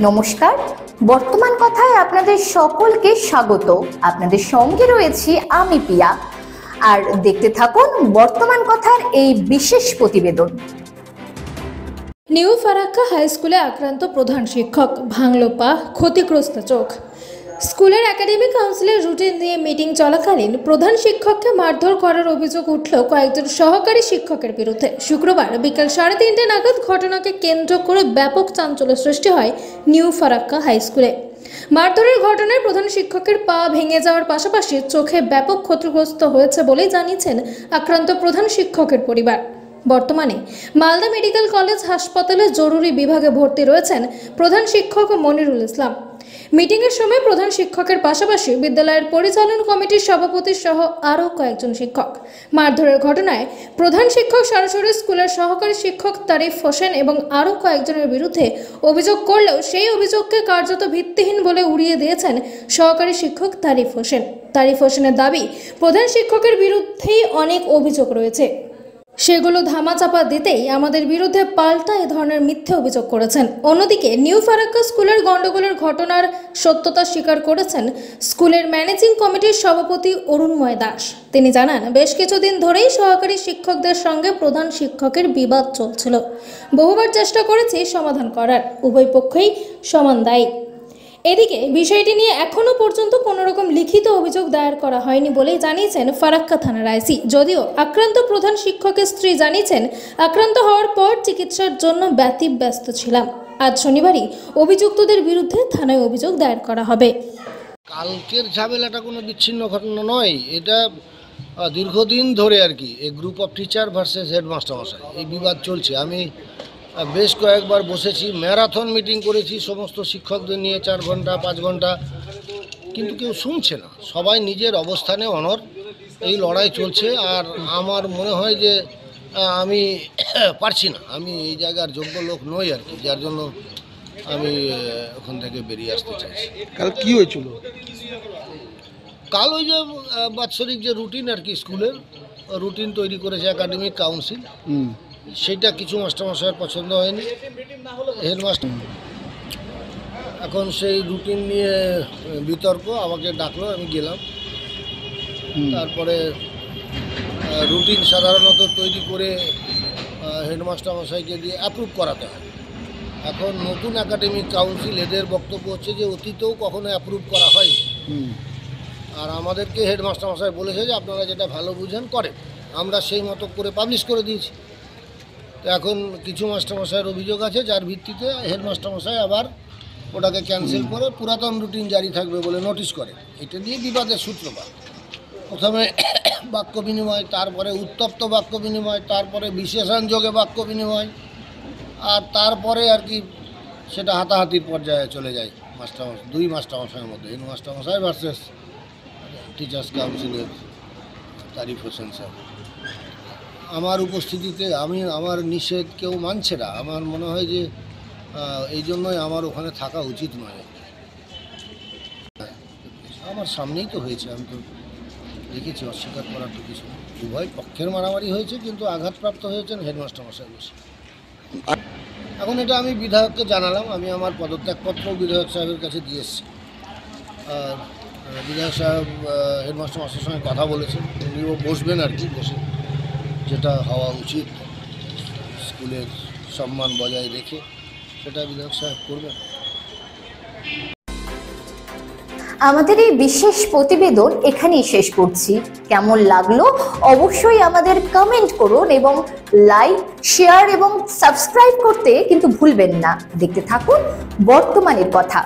নমস্কার, বর্তমান কথায় আপনাদের সকলকে স্বাগত। আপনাদের সঙ্গে রয়েছি আমি পিয়া, আর দেখতে থাকুন বর্তমান কথার এই বিশেষ প্রতিবেদন। নিউ ফারাক্কা হাই স্কুলে আক্রান্ত প্রধান শিক্ষক, ভাঙল পা, ক্ষতিগ্রস্ত চোখ। স্কুলের একাডেমিক কাউন্সিলের রুটিন নিয়ে মিটিং চলাকালীন প্রধান শিক্ষককে মারধর করার অভিযোগ উঠল কয়েকজন সহকারী শিক্ষকের বিরুদ্ধে। শুক্রবার বিকেল 3:30 নাগাদ ঘটনাকে কেন্দ্র করে ব্যাপক চাঞ্চল্য সৃষ্টি হয় নিউ ফারাক্কা হাই স্কুলে। মারধরের ঘটনায় প্রধান শিক্ষকের পা ভেঙে যাওয়ার পাশাপাশি চোখে ব্যাপক ক্ষতিগ্রস্ত হয়েছে বলে জানিয়েছেন আক্রান্ত প্রধান শিক্ষকের পরিবার। বর্তমানে মালদা মেডিকেল কলেজ হাসপাতালে জরুরি বিভাগে ভর্তি রয়েছেন প্রধান শিক্ষক মনিরুল ইসলাম। মিটিংয়ের সময় প্রধান শিক্ষকের পাশাপাশি বিদ্যালয়ের পরিচালন কমিটির সভাপতি সহ আরও কয়েকজন শিক্ষক। মারধরের ঘটনায় প্রধান শিক্ষক সরাসরি স্কুলের সহকারী শিক্ষক তারিফ হোসেন এবং আরও কয়েকজনের বিরুদ্ধে অভিযোগ করলেও সেই অভিযোগকে কার্যত ভিত্তিহীন বলে উড়িয়ে দিয়েছেন সহকারী শিক্ষক তারিফ হোসেন। তারিফ হোসেনের দাবি, প্রধান শিক্ষকের বিরুদ্ধেই অনেক অভিযোগ রয়েছে, সেগুলো ধামাচাপা দিতেই আমাদের বিরুদ্ধে পাল্টা এ ধরনের মিথ্যে অভিযোগ করেছেন। অন্যদিকে নিউ ফারাক্কা স্কুলের গণ্ডগোলের ঘটনার সত্যতা স্বীকার করেছেন স্কুলের ম্যানেজিং কমিটির সভাপতি অরুণময় দাস। তিনি জানান, বেশ কিছুদিন ধরেই সহকারী শিক্ষকদের সঙ্গে প্রধান শিক্ষকের বিবাদ চলছিল। বহুবার চেষ্টা করেছি সমাধান করার, উভয় পক্ষই সমান দায়ী। এদিকে বিষয়টি নিয়ে এখনো পর্যন্ত কোনো রকম লিখিত অভিযোগ দায়ের করা হয়নি বলেই জানিয়েছেন ফারাক্কা থানার আইসি। যদিও আক্রান্ত প্রধান শিক্ষকের স্ত্রী জানিয়েছেন, আক্রান্ত হওয়ার পর চিকিৎসার জন্য ব্যতিব্যস্ত ছিলাম। আজ শনিবারই অভিযুক্তদের বিরুদ্ধে থানায় অভিযোগ দায়ের করা হবে। কালকের ঝামেলাটা কোনো বিচ্ছিন্ন ঘটনা নয়, এটা দীর্ঘদিন ধরে আর কি এই group of teacher versus headmaster মশাই এই বিবাদ চলছে। আমি বেশ কয়েকবার বসেছি, ম্যারাথন মিটিং করেছি সমস্ত শিক্ষকদের নিয়ে, 4 ঘন্টা 5 ঘন্টা, কিন্তু কেউ শুনছে না। সবাই নিজের অবস্থানে অনড়, এই লড়াই চলছে। আর আমার মনে হয় যে আমি পারছি না, আমি এই জায়গার যোগ্য লোক নই আর কি, যার জন্য আমি ওখান থেকে বেরিয়ে আসতে চাইছি। কাল কি হয়েছিল? কাল ওই যে বাৎসরিক যে রুটিন আর কি, স্কুলের রুটিন তৈরি করেছে একাডেমিক কাউন্সিল, সেইটা কিছু মাস্টারমশাইয়ের পছন্দ হয়নি। হেডমাস্টার এখন সেই রুটিন নিয়ে বিতর্ক, আমাকে ডাকলো, আমি গেলাম। তারপরে রুটিন সাধারণত তৈরি করে হেডমাস্টার মশাইকে দিয়ে অ্যাপ্রুভ করাতে হয়। এখন নতুন একাডেমিক কাউন্সিল, এদের বক্তব্য হচ্ছে যে অতীতেও কখনো অ্যাপ্রুভ করা হয়নি, আর আমাদেরকে হেডমাস্টার মশাই বলেছে যে আপনারা যেটা ভালো বুঝেন করেন। আমরা সেই মতো করে পাবলিশ করে দিয়েছি। তো এখন কিছু মাস্টারমশাইয়ের অভিযোগ আছে, যার ভিত্তিতে হেডমাস্টারমশাই আবার ওটাকে ক্যান্সেল করে পুরাতন রুটিন জারি থাকবে বলে নোটিশ করে। এটা নিয়ে বিবাদের সূত্রপাত। প্রথমে বাক্য বিনিময়, তারপরে উত্তপ্ত বাক্য বিনিময়, তারপরে বিশেষণ যোগে বাক্য বিনিময়, আর তারপরে আর কি সেটা হাতাহাতির পর্যায়ে চলে যায় দুই মাস্টারমশাইয়ের মধ্যে, হেডমাস্টারমশাই ভার্সেস টিচার্স কাউন্সিলের তারিফ হোসেন স্যার। আমার উপস্থিতিতে আমার নিষেধ কেউ মানছে না। আমার মনে হয় যে এই জন্যই আমার ওখানে থাকা উচিত নয়। আমার সামনেই তো হয়েছে, আমি তো দেখেছি, অস্বীকার করার তো কিছু। উভয় পক্ষের মারামারি হয়েছে, কিন্তু আঘাতপ্রাপ্ত হয়েছেন হেডমাস্টার মশাই বসে। এখন এটা আমি বিধায়ককে জানালাম, আমি আমার পদত্যাগপত্র বিধায়ক সাহেবের কাছে দিয়ে এসেছি। আর বিধায়ক সাহেব হেডমাস্টার মশাইয়ের সঙ্গে কথা বলেছেন, উনিও বসবেন আর কি, বসে যেটা হওয়া উচিত স্কুলের সম্মান বজায় রেখে সেটা বিধায়ক সাহেব করবেন। আমাদের এই বিশেষ প্রতিবেদন এখানেই শেষ করছি। কেমন লাগলো অবশ্যই আমাদের কমেন্ট করুন, এবং লাইক, শেয়ার এবং সাবস্ক্রাইব করতে কিন্তু ভুলবেন না। দেখতে থাকুন বর্তমানের কথা।